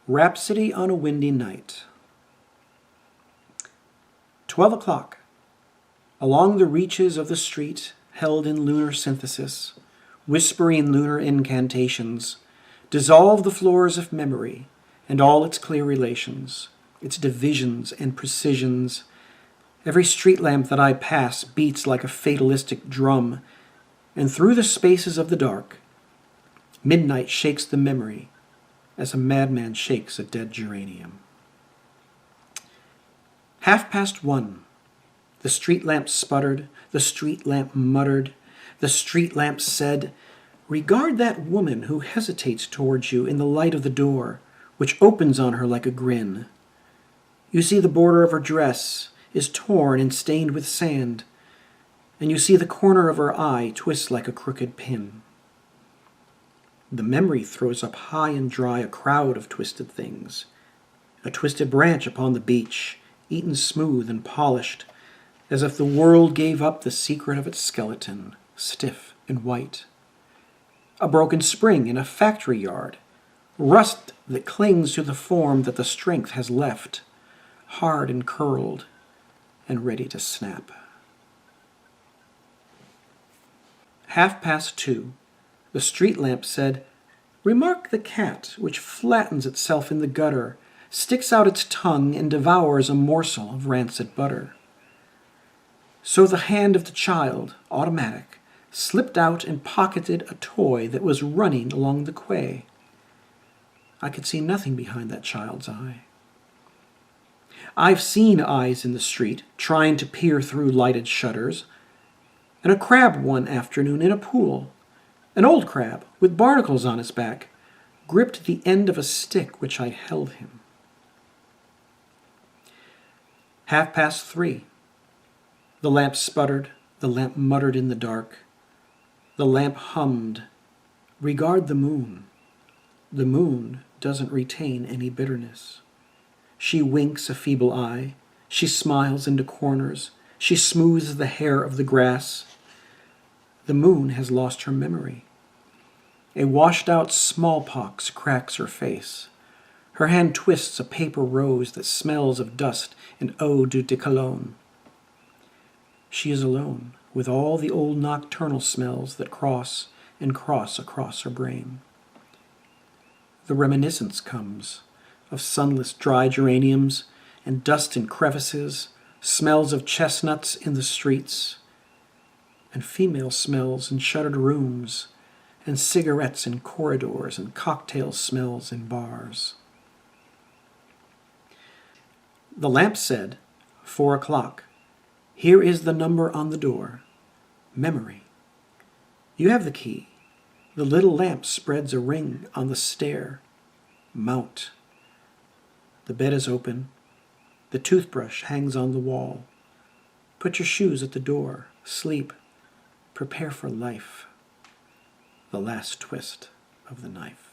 Rhapsody on a Windy Night. 12 o'clock. Along the reaches of the street, held in lunar synthesis, whispering lunar incantations, dissolve the floors of memory and all its clear relations, its divisions and precisions. Every street lamp that I pass beats like a fatalistic drum, and through the spaces of the dark, midnight shakes the memory as a madman shakes a dead geranium. 1:30. The street lamp sputtered, the street lamp muttered, the street lamp said, "Regard that woman who hesitates towards you in the light of the door, which opens on her like a grin. You see the border of her dress is torn and stained with sand, and you see the corner of her eye twist like a crooked pin." The memory throws up high and dry a crowd of twisted things. A twisted branch upon the beach, eaten smooth and polished, as if the world gave up the secret of its skeleton, stiff and white. A broken spring in a factory yard, rust that clings to the form that the strength has left, hard and curled and ready to snap. 2:30. The street lamp said, "Remark the cat which flattens itself in the gutter, sticks out its tongue and devours a morsel of rancid butter." So the hand of the child, automatic, slipped out and pocketed a toy that was running along the quay. I could see nothing behind that child's eye. I've seen eyes in the street trying to peer through lighted shutters, and a crab one afternoon in a pool, an old crab with barnacles on his back, gripped the end of a stick which I held him. 3:30. The lamp sputtered, the lamp muttered in the dark. The lamp hummed, "Regard the moon. The moon doesn't retain any bitterness. She winks a feeble eye, she smiles into corners, she smooths the hair of the grass. The moon has lost her memory. A washed-out smallpox cracks her face. Her hand twists a paper rose that smells of dust and eau de cologne. She is alone with all the old nocturnal smells that cross and cross across her brain. The reminiscence comes of sunless dry geraniums and dust in crevices, smells of chestnuts in the streets, and female smells in shuttered rooms, and cigarettes in corridors, and cocktail smells in bars. The lamp said, 4 o'clock. Here is the number on the door. Memory. You have the key. The little lamp spreads a ring on the stair. Mount. The bed is open. The toothbrush hangs on the wall. Put your shoes at the door. Sleep. Prepare for life. The last twist of the knife.